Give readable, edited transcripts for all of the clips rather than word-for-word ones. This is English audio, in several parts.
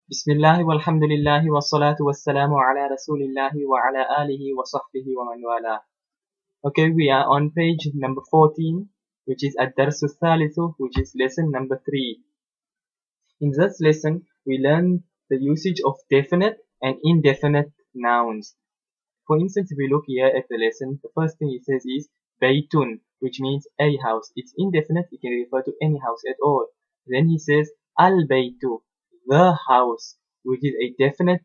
Bismillah walhamdulillah wassalatu wassalamu ala rasulillah wa ala alihi wa sahbihi wa man wala. Okay, we are on page number 14, which is ad-darsu thalithu, which is lesson number 3. In this lesson, we learn the usage of definite and indefinite nouns. For instance, if we look here at the lesson, the first thing it says is baytun, which means a house. It's indefinite, it can refer to any house at all. Then he says al-baytu, the house, which is a definite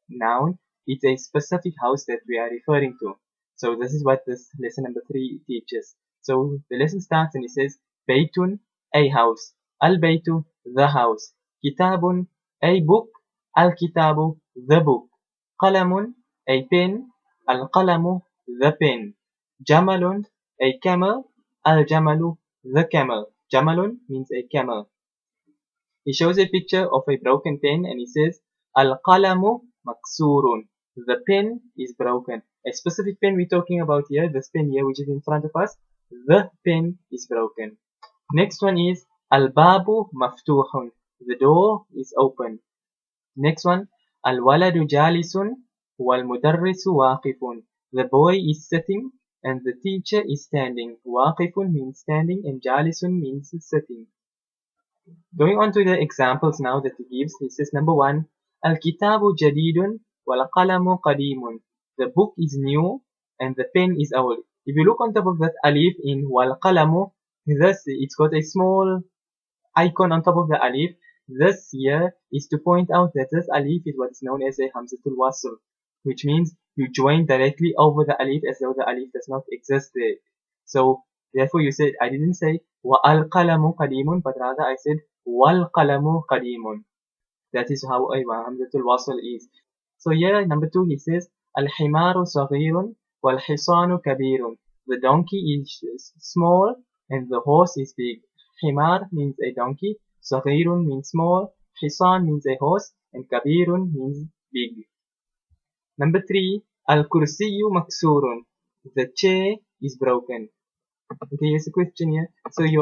noun. It's a specific house that we are referring to. So this is what this lesson number 3 teaches. So the lesson starts and it says baytun, a house. Al-baytu, the house. Kitabun, a book. Al-kitabu, the book. Qalamun, a pen. Al-qalamu, the pen. Jamalun, a camel. Al-jamalu, the camel. Jamalun means a camel. He shows a picture of a broken pen and he says, Al-qalamu maksurun. The pen is broken. A specific pen we're talking about here, this pen here which is in front of us, the pen is broken. Next one is Al-babu maftuhun. The door is open. Next one, Al-waladu jalisun wal-mudarrisu waqifun. The boy is sitting and the teacher is standing. Waqifun means standing and jalisun means sitting. Going on to the examples now that he gives, he says number 1, Al-kitabu jadidun wal-qalamu qadimun. The book is new and the pen is old. If you look on top of that alif in wal-qalamu, thus it's got a small icon on top of the alif. This here is to point out that this alif is what is known as a hamzatul wasl, which means you join directly over the alif as though the alif does not exist there. So therefore you said, I didn't say wa al-qalamu qadimun, but rather I said wal qalamu qadimun. That is how a hamzatul wasl is. So here number 2 he says al-himaru saghirun wal hisanu kabirun. The donkey is small and the horse is big. Himar means a donkey, saghirun means small, hisan means a horse, and kabirun means big. Number 3, al-kursiyu maksurun. The chair is broken. Okay, here's a question here. So you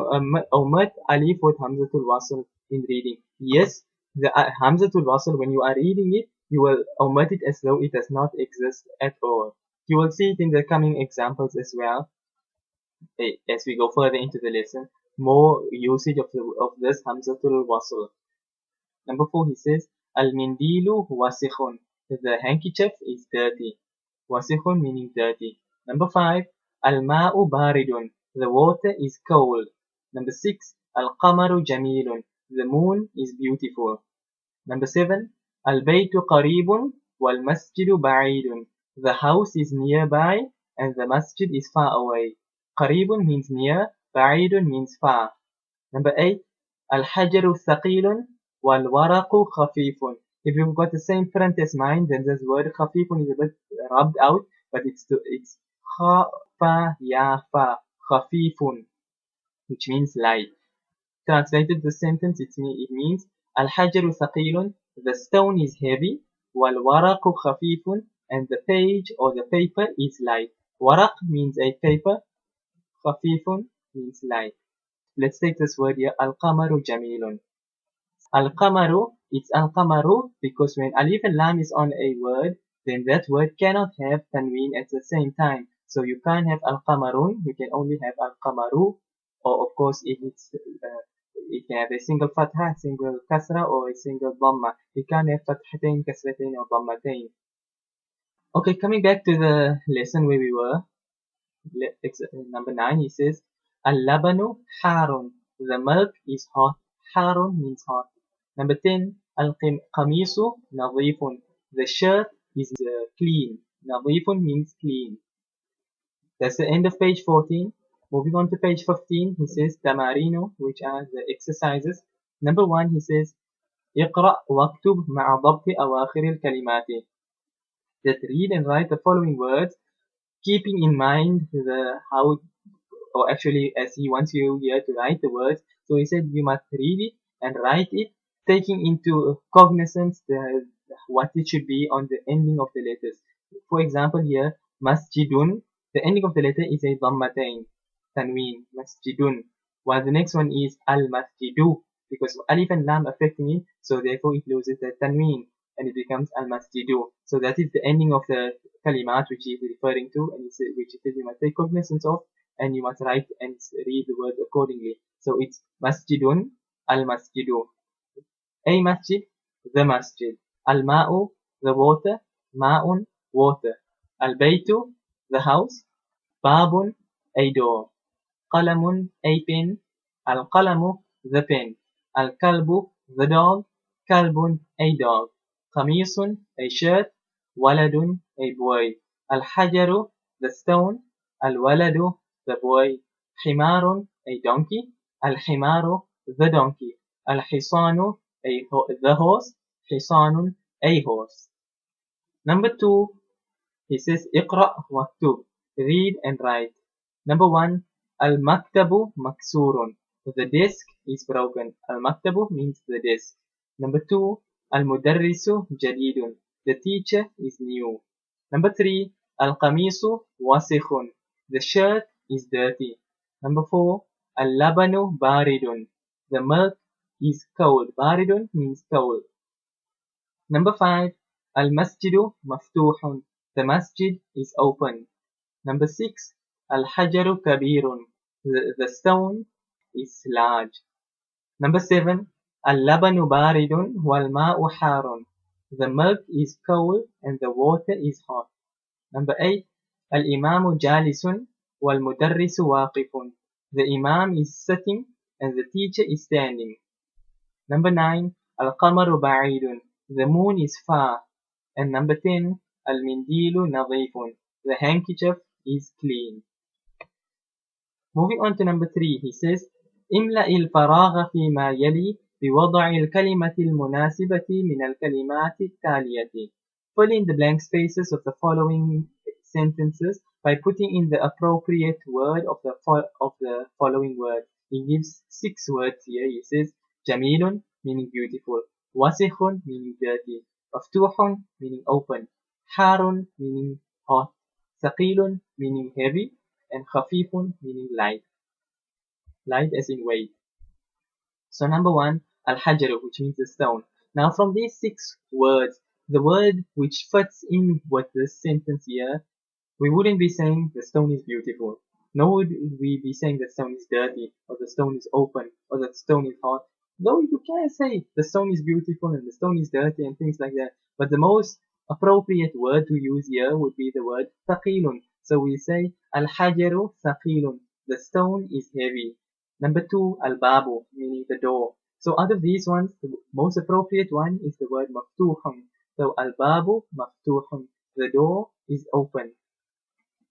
omit alif with hamzatul wasl in reading. Yes, the hamzatul wasl, when you are reading it, you will omit it as though it does not exist at all. You will see it in the coming examples as well. As we go further into the lesson, more usage of this hamzatul wasl. Number 4, he says al-mindilu wasikhun. The handkerchief is dirty. Wasikhun meaning dirty. Number 5, al-ma'u baridun. The water is cold. Number 6, al-qamaru jamilun. The moon is beautiful. Number 7, al-baytu qaribun wal-masjidu ba'idun. The house is nearby and the masjid is far away. Qaribun means near, ba'idun means far. Number 8, al-hajaru thaqilun wal-waraqu khafifun. If you've got the same print as mine, then this word khafifun is a bit rubbed out, but it's kha, fa, ya, fa, khafifun, which means light. Translated the sentence, it means al-hajaru thaqilun, the stone is heavy, wal-waraqu khafifun, and the page or the paper is light. Waraq means a paper, khafifun means light. Let's take this word here, al-qamaru jamilun. Al-qamaru, it's al-qamaru because when alif and lam is on a word, then that word cannot have tanween at the same time. So you can't have al-qamarun, you can only have al-qamaru, or of course if it can have a single fatha, single kasra, or a single dhamma. You can't have fathatain, kasratain, or dhammatain. Okay, coming back to the lesson where we were, number 9, he says, al-labanu harun. The milk is hot. Harun means hot. Number 10, al-qamisu nadifun. The shirt is clean. Nadifun means clean. That's the end of page 14. Moving on to page 15, he says tamarinu, which are the exercises. Number 1, he says, اقرأ واكتب مع ضبط أواخر الكلمات. That read and write the following words, keeping in mind or actually as he wants you here to write the words. So he said you must read it and write it, taking into cognizance what it should be on the ending of the letters. For example here, masjidun, the ending of the letter is a dhammatain, tanween, masjidun. While the next one is al-masjidu, because alif and lam affecting it, so therefore it loses the tanween and it becomes al-masjidu. So that is the ending of the kalimat which he is referring to, and which you must take cognizance of, and you must write and read the word accordingly. So it's masjidun, al-masjidu. A masjid, the masjid. Al-ma'u, the water. Ma'un, water. Al-baytu, the house. Babun, a door. Qalamun, a pen. Al-qalamu, the pen. Al-kalbu, the dog. Kalbun, a dog. Qamisun, a shirt. Waladun, a boy. Al-hajaru, the stone. Al-waladu, the boy. Himarun, a donkey. Al-himaru, the donkey. Al-hisanu, the horse. Hisanun, a horse. Number 2, he says, Iqra waktub, read and write. Number 1, al-maktabu maksurun, the desk is broken. Al-maktabu means the desk. Number 2, al-mudarrisu jadidun, the teacher is new. Number 3, al-qamisu wasikhun, the shirt is dirty. Number 4, al-labanu baridun, the milk is cold. Baridun means cold. Number 5, al-masjidu maftuhun, the masjid is open. Number 6, al-hajaru kabirun, the stone is large. Number 7, al-labanu baridun wal-ma'u harun, the milk is cold and the water is hot. Number 8, al-imamu jalisun wal-mudarrisu waqifun, the imam is sitting and the teacher is standing. Number 9, al-qamaru ba'idun, the moon is far. And number 10, al-mindilu nadhifun, the handkerchief is clean. Moving on to number 3, he says, املأ الفراغ فيما يلي بوضع الكلمة المناسبة من الكلمات التالية. Fill in the blank spaces of the following sentences by putting in the appropriate word of the following word. He gives 6 words here. He says, Jamilun, meaning beautiful. Wasikhun, meaning dirty. Maftuhun, meaning open. Harun, meaning hot. Thaqilun, meaning heavy. And khafifun, meaning light. Light as in weight. So number 1, al-hajaru, which means the stone. Now from these 6 words, the word which fits in with this sentence here, we wouldn't be saying the stone is beautiful. Nor would we be saying the stone is dirty, or the stone is open, or the stone is hot. Though you can say the stone is beautiful and the stone is dirty and things like that. But the most appropriate word to use here would be the word thaqilun. So we say al-hajaru thaqilun. The stone is heavy. Number 2, al-babu, meaning the door. So out of these ones, the most appropriate one is the word maftuhun. So al-babu maftuhun. The door is open.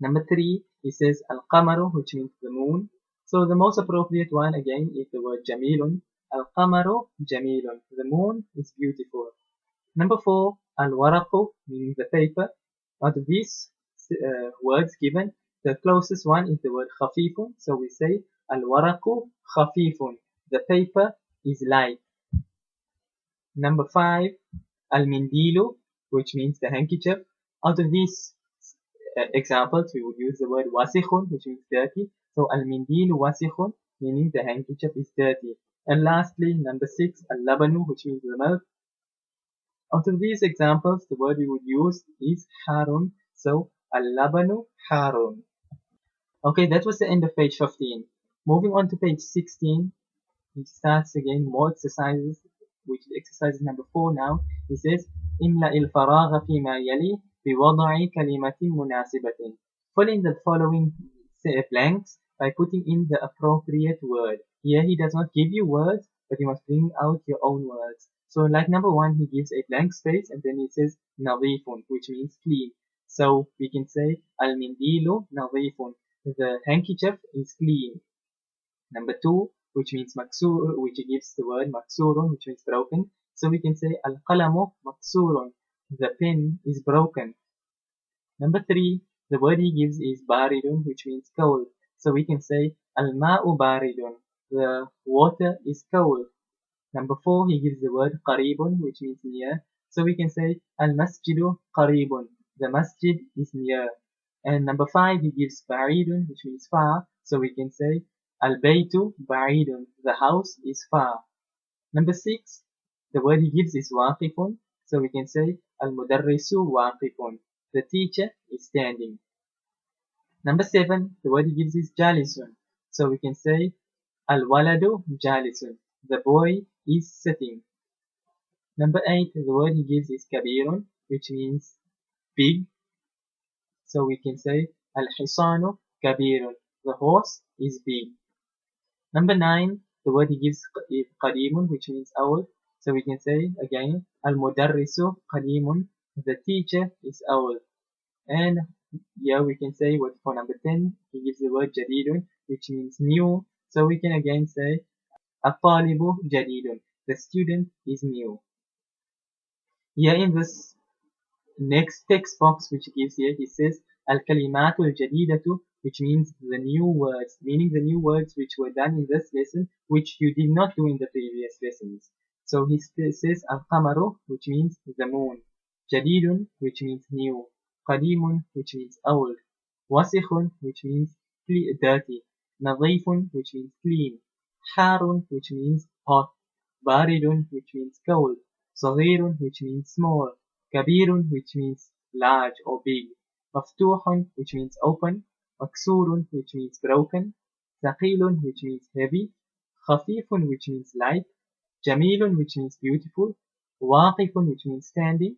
Number 3, he says al-qamaru, which means the moon. So the most appropriate one again is the word jamilun. Al-qamaru jamilun. The moon is beautiful. Number 4, al-waraqu, meaning the paper. Out of these words given, the closest one is the word khafifun. So we say al-waraqu khafifun. The paper is light. Number 5, al-mindilu, which means the handkerchief. Out of these examples, we would use the word wasikhun, which means dirty. So al-mindilu wasikhun, meaning the handkerchief is dirty. And lastly, number 6, al-labanu, which means the milk. Out of these examples, the word we would use is harun. So al-labanu harun. Okay, that was the end of page 15. Moving on to page 16, he starts again more exercises, which is exercise number 4 now. He says, إملأ الفراغ فيما يلي بوضع كلمة مناسبة. Fill in the following blanks by putting in the appropriate word. Here he does not give you words, but you must bring out your own words. So like number 1, he gives a blank space and then he says nadhifun, which means clean. So we can say al-mindilu nadhifun. The handkerchief is clean. Number 2, which means maksur, which gives the word maksurun, which means broken. So we can say al-qalamu maksurun. The pen is broken. Number 3, the word he gives is baridun, which means cold. So we can say al-ma'u baridun. The water is cold. Number 4, he gives the word qaribun, which means near. So we can say al-masjidu qaribun. The masjid is near. And number 5, he gives ba'idun, which means far. So we can say al-baytu ba'idun. The house is far. Number 6, the word he gives is waqifun. So we can say al-mudarrisu waqifun. The teacher is standing. Number 7, the word he gives is jalisun. So we can say al-waladu jalisun. The boy is sitting. Number 8, the word he gives is kabirun, which means big. So we can say al-hisanu kabirun. The horse is big. Number 9, the word he gives is qadimun, which means old. So we can say again al-mudarrisu qadimun. The teacher is old. And here we can say what for number 10, he gives the word jadidun, which means new. So we can again say at-talibu jadidun. The student is new. Here in this next text box which he gives here, he says al-kalimatul jadidatu, which means the new words, meaning the new words which were done in this lesson, which you did not do in the previous lessons. So he says al-qamaru, which means the moon, jadidun, which means new, qadimun, which means old, wasikhun, which means dirty, nadifun, which means clean, harun, which means hot, baridun, which means cold, saghirun, which means small, kabirun, which means large or big, maftuhun, which means open, maksurun, which means broken, thaqilun, which means heavy, khafifun, which means light, jamilun, which means beautiful, waqifun, which means standing,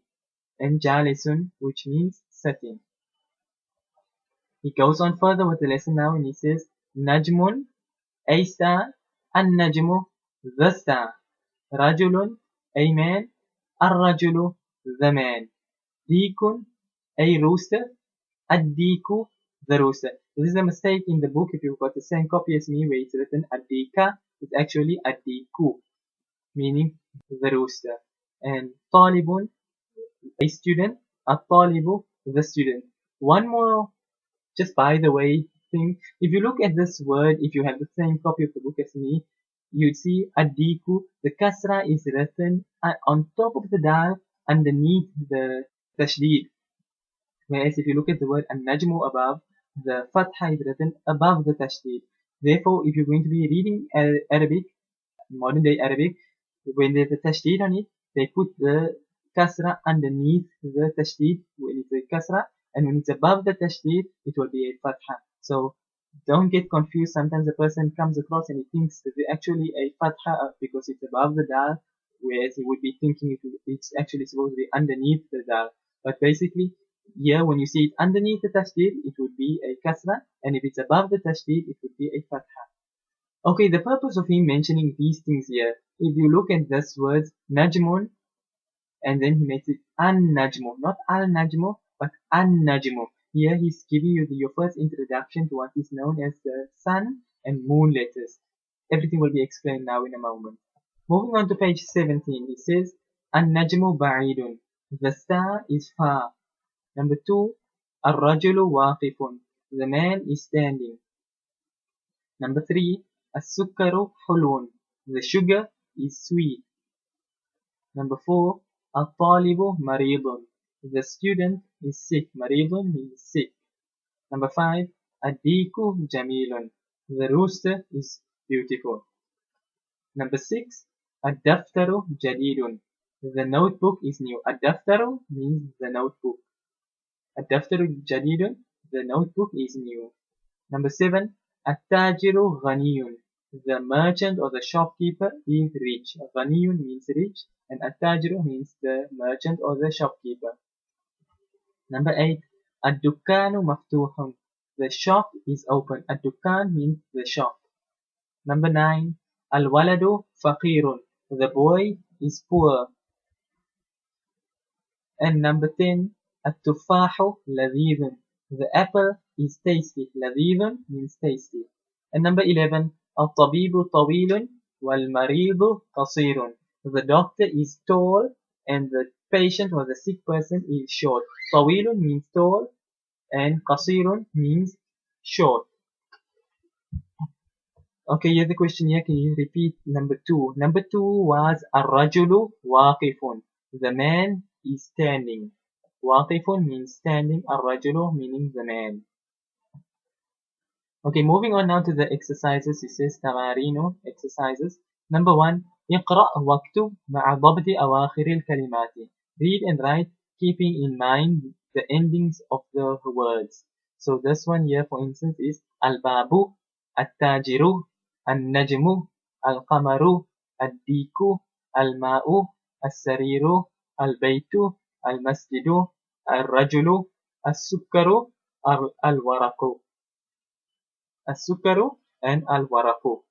and jalisun, which means sitting. He goes on further with the lesson now and he says, Najmun, a star, an-najmu, the star, rajulun, a man, ar-rajulu, the man, deekun, a rooster, ad-deeku, the rooster. This is a mistake in the book. If you've got the same copy as me where it's written ad-deeka, it's actually ad-deeku, meaning the rooster. And talibun, a student, at-talibu, the student. One more, just by the way, thing. If you look at this word, if you have the same copy of the book as me, you'd see ad-deeku, the kasra is written on top of the dal underneath the tashdid. Whereas if you look at the word an-najmu above, the fatha is written above the tashdid. Therefore, if you're going to be reading Arabic, modern day Arabic, when there's a tashdid on it, they put the kasra underneath the tashdid when it's a kasra, and when it's above the tashdid, it will be a fatha. So don't get confused. Sometimes a person comes across and he thinks that it's actually a fatha because it's above the dal, whereas he would be thinking it's actually supposed to be underneath the dal. But basically, here when you see it underneath the tashdid, it would be a kasra, and if it's above the tashdid, it would be a fatha. Okay, the purpose of him mentioning these things here, if you look at this words, najmun, and then he makes it an-najmu, not al-najmu, but an-najmu. Here he's giving you your first introduction to what is known as the sun and moon letters. Everything will be explained now in a moment. Moving on to page 17, he says, an-najmu ba'idun, the star is far. Number 2, ar-rajulu waqifun, the man is standing. Number 3, as-sukkaru hulun, the sugar is sweet. Number 4, at-talibu maridun, the student is sick. Maridun means sick. Number 5, ad-deeku jamilun, the rooster is beautiful. Number 6, ad-daftaru jadidun, the notebook is new. Ad-daftaru means the notebook. Ad-daftaru jadidun, the notebook is new. Number 7, at-tajiru ghaniyun, the merchant or the shopkeeper is rich. Ghaniyun means rich, and at-tajiru means the merchant or the shopkeeper. Number 8, ad-dukkanu maftuhun, the shop is open. Ad-dukkan means the shop. Number 9, al-waladu faqirun, the boy is poor. And number 10, at-tufahu ladhidun, the apple is tasty. Ladhidun means tasty. And number 11, al-tabibu tawilun wal-maridu qasirun, the doctor is tall and the patient or the sick person is short. Tawilun means tall and qasirun means short. Okay, here's the question here. Can you repeat number 2? Number 2 was ar-rajulu waqifun, the man is standing. Waqifun means standing, ar-rajulu meaning the man. Okay, moving on now to the exercises. It says tamarino, exercises. Number 1, اقرأ واكتب مع ضبط أواخر الكلمات. Read and write keeping in mind the endings of the words. So this one here for instance is الباب, التاجر, النجم, القمر, الديك, الماء, السرير, البيت, المسجد, الرجل, السكر, الورق. السكر and الورق.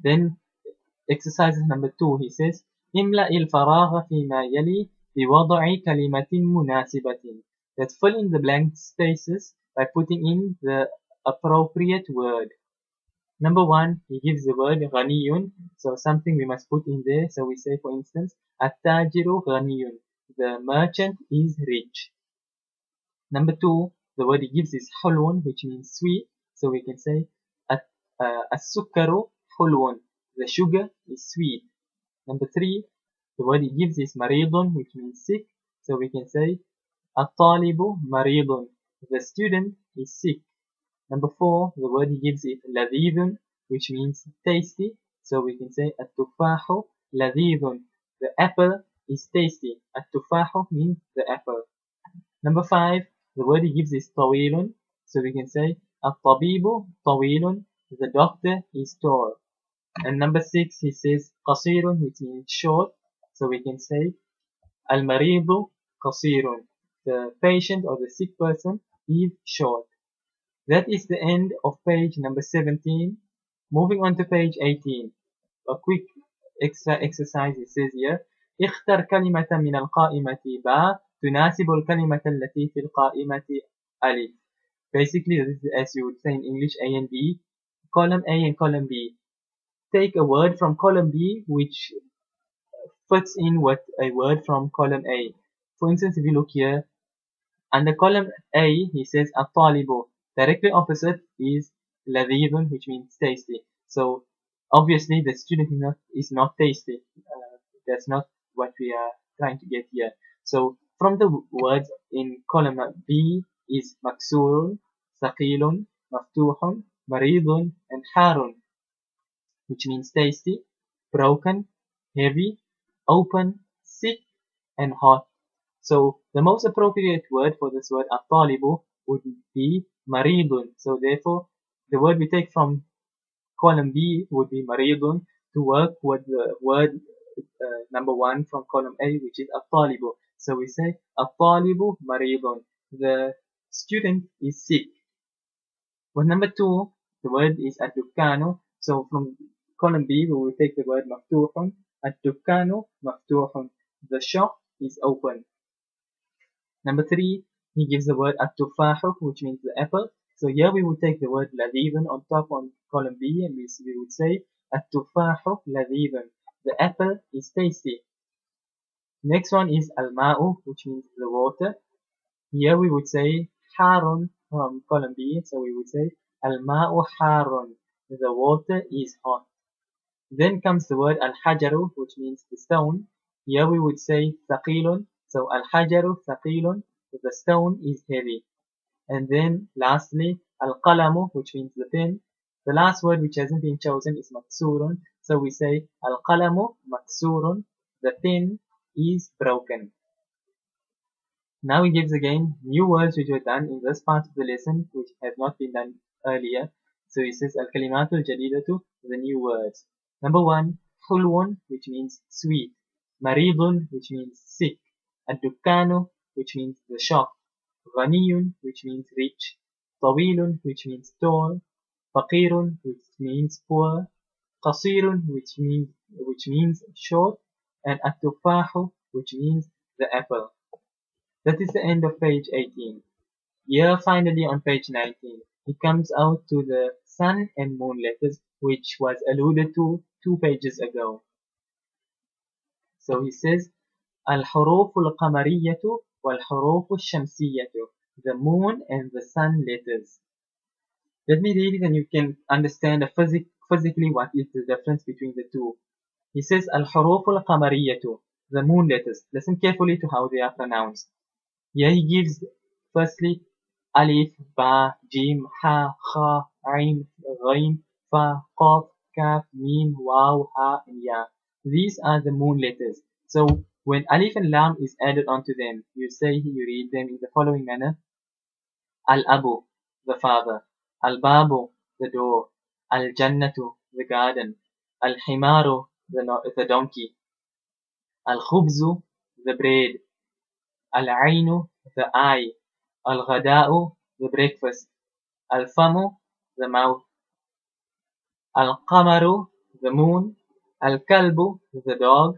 Then exercise number 2, he says املأ الفراغ فيما يلي بوضع كلمة مناسبة. Let's fill in the blank spaces by putting in the appropriate word. Number 1, he gives the word غني, so something we must put in there. So we say for instance التاجر غني, the merchant is rich. Number 2, the word he gives is حلو, which means sweet, so we can say السكر حلو, the sugar is sweet. Number 3, the word he gives is مريض, which means sick, so we can say الطالب مريض, the student is sick. Number 4, the word he gives is لذيذ, which means tasty, so we can say التفاح لذيذ, the apple is tasty. التفاح means the apple. Number 5, the word he gives is طويل, so we can say الطبيب طويل, the doctor is tall. And number 6, he says قصير, which means short, so we can say المريض قصير, the patient or the sick person is short. That is the end of page number 17. Moving on to page 18. A quick extra exercise, it says here اختر كلمة من القائمة با تناسب الكلمة التي في القائمة ألف. Basically, this is as you would say in English, A and B, column A and column B. Take a word from column B which fits in with a word from column A. For instance, if you look here, under column A, he says الطالب. Directly opposite is لذيذ, which means tasty. So obviously the student is not tasty. That's not what we are trying to get here. So from the words in column B is مكسور, ثقيل, مفتوح, مريض, and حار, which means tasty, broken, heavy, open, sick, and hot. So the most appropriate word for this word الطالب would be مريض. So therefore the word we take from column B would be مريض to work with the word number 1 from column A, which is الطالب. So we say الطالب مريض, the student is sick. With number 2, the word is الدكان. So from column B we will take the word مفتوح. الدكان مفتوح, the shop is open. Number 3, he gives the word التفاح, which means the apple. So here we would take the word لذيذ on top on column B, and we would say التفاح لذيذ, the apple is tasty. Next one is الماء, which means the water. Here we would say حار from column B, so we would say الماء حار, the water is hot. Then comes the word الحجر, which means the stone. Here we would say ثقيل, so الحجر ثقيل, the stone is heavy. And then lastly القلم, which means the pen. The last word which hasn't been chosen is مكسور, so we say القلم مكسور, the pen is broken. Now he gives again new words which were done in this part of the lesson which have not been done earlier. So he says الكلمات الجديدة, the new words. Number 1, حلو, which means sweet. مريض, which means sick. الدكان, which means the shop. غني, which means rich. طويل, which means tall. فقير, which means poor. قصير, which means short. And التفاح, which means the apple. That is the end of page 18. Here finally on page 19, he comes out to the sun and moon letters which was alluded to 2 pages ago. So he says الحروف القمرية والحروف الشمسية, the moon and the sun letters. Let me read it and you can understand physically what is the difference between the two. He says الحروف القمرية, the moon letters. Listen carefully to how they are pronounced. Here he gives firstly alif, ba, jim, ha, kha, ain, ghain, fa, qaf, kaf, mim, waw, ha, and ya. These are the moon letters. So when alif and lam is added onto them, you read them in the following manner. Al-abu, the father. Al-babu, the door. Al-jannatu, the garden. Al-himaru, the donkey. Al-khubzu, the bread. Al-ainu, the eye. Al-ghada'u, the breakfast. Al-famu, the mouth. Al-qamaru, the moon. Al-kalbu, the dog.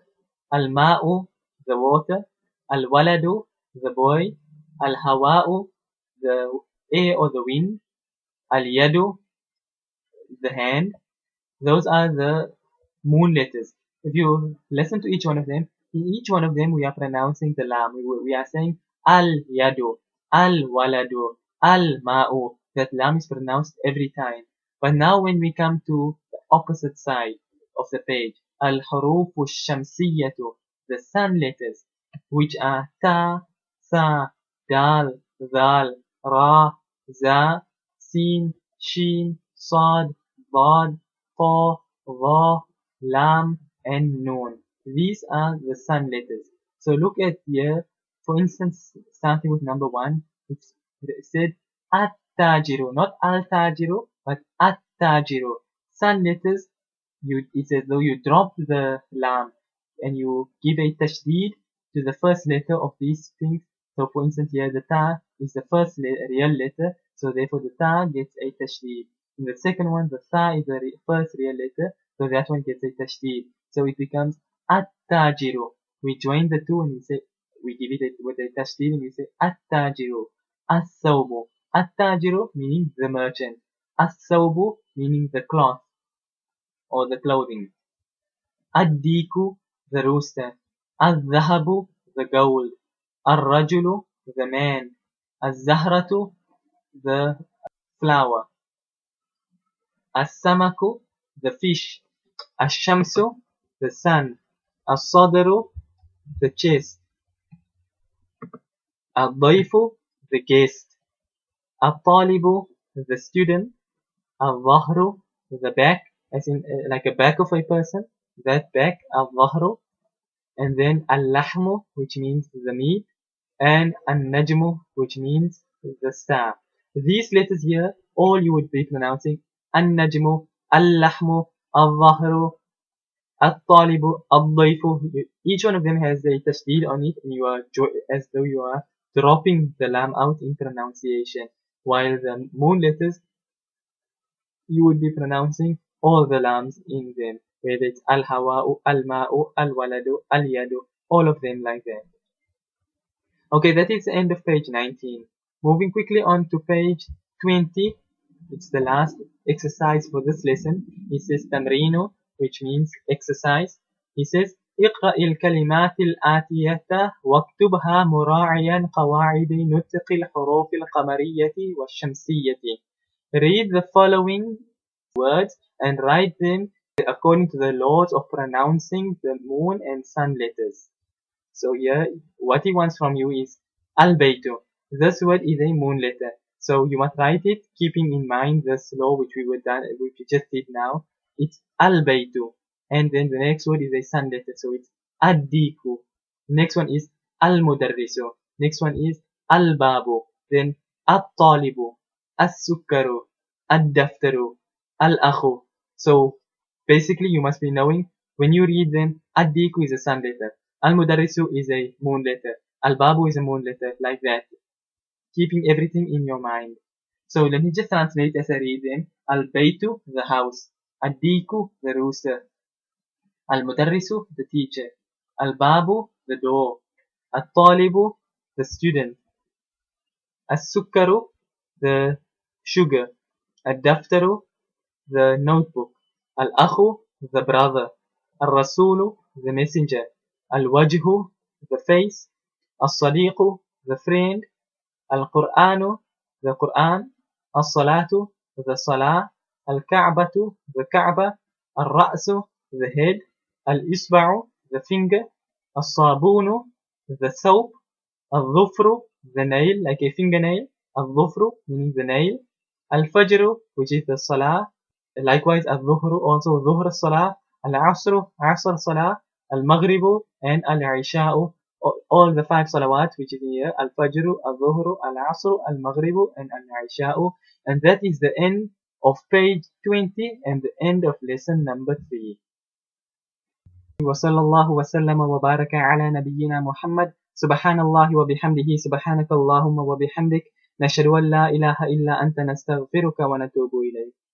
Al-ma'u, the water. Al-waladu, the boy. Al-hawa'u, the air or the wind. Al-yadu, the hand. Those are the moon letters. If you listen to each one of them, in each one of them we are pronouncing the lam. We are saying al-yadu, al-waladu, al-ma'u. That lam is pronounced every time. But now when we come to the opposite side of the page, al-hurufu shamsiyatu, the sun letters, which are ta, sa, dal, dhal, ra, za, sin, shin, sad, ضاد, طا, ظا, lam, and noon. These are the sun letters. So look at here, for instance, starting with number 1, it said at-tajiru, not al-tajiru, but at-tajiru. Sun letters, it's as though you drop the lam and you give a tashdeed to the first letter of these things. So for instance here, the ta is the first real letter, so therefore the ta gets a tashdeed. In the second one, the tha is the first real letter, so that one gets a tashdeed. So it becomes at-tajiru. We join the two and we give it with a tashdeed and we say at-tajiru. As-sawbu. At-tajiru meaning the merchant. As-sawbu meaning the cloth or the clothing. Ad-diku, the rooster. Al-dhahabu, the gold. Al-rajulu, the man. Al-zahratu, the flower. As-samaku, the fish. Ash-shamsu, the sun. As-sadaru, the chest. Al-dayfu, the guest. Al-talibu, the student. Al-dhahru, the back, as in like a back of a person. That back, al-dhahru. And then al-lahmu, which means the meat. And an-najmu, which means the star. These letters here, all you would be pronouncing an-najmu, al-lahmu, al-dhahru, al-talibu, al-dayfu. Each one of them has a tashdeed on it, and you are as though you are dropping the lam out in pronunciation. While the moon letters, you would be pronouncing all the lams in them, whether it's al-hawa'u, al-ma'u, al-waladu, al-yadu, all of them like that. Okay, that is the end of page 19. Moving quickly on to page 20. It's the last exercise for this lesson. It says tamrino, which means exercise. He says اقرأ الكلمات الآتية واكتبها مراعيا قواعد نطق الحروف القمرية والشمسية. Read the following words and write them according to the laws of pronouncing the moon and sun letters. So here, what he wants from you is al-baytu. This word is a moon letter. So you must write it keeping in mind this law which we just did now. It's al-baytu. And then the next word is a sun letter. So it's ad-diku. Next one is al-mudarrisu. Next one is al-babu. Then at-talibu, as-sukkaru, ad-daftaru, al-akhu. So basically you must be knowing when you read them, ad-diku is a sun letter. Al-mudarrisu is a moon letter. Al-babu is a moon letter, like that. Keeping everything in your mind. So let me just translate as I read them. Al-baytu, the house. Ad-diku, the rooster. Al-mudarrisu, the teacher. Al-babu, the door. Al-talibu, the student. As-sukkaru, the sugar. Al-daftaru, the notebook. Al-akhu, the brother. Al-rasulu, the messenger. Al-wajhu, the face. Al-sadiqu, the friend. Al-Qur'anu, the Qur'an. Al-salatu, the salah. Al-ka'batu, the Ka'bah. Al-ra'su, the head. Al-isba'u, the finger. Al-sabunu, the soap. Al-dhufru, the nail, like a fingernail. Al-dhufru, meaning the nail. Al-fajru, which is the salah. Likewise, al-Dhuhru, also Dhuhr Salah, al-Asr, Asr Salah, al-Maghribu, and al-Isha'u. All the 5 salawat which is here, al-Fajr, al-Dhuhr, al-Asr, al-Maghribu, and al-Isha'u. And that is the end of page 20 and the end of lesson number 3. وصلى الله وسلم وبارك على نبينا محمد سبحان الله وبحمده سبحانك اللهم وبحمدك نشهد أن لا إله إلا أنت نستغفرك ونتوب إليك.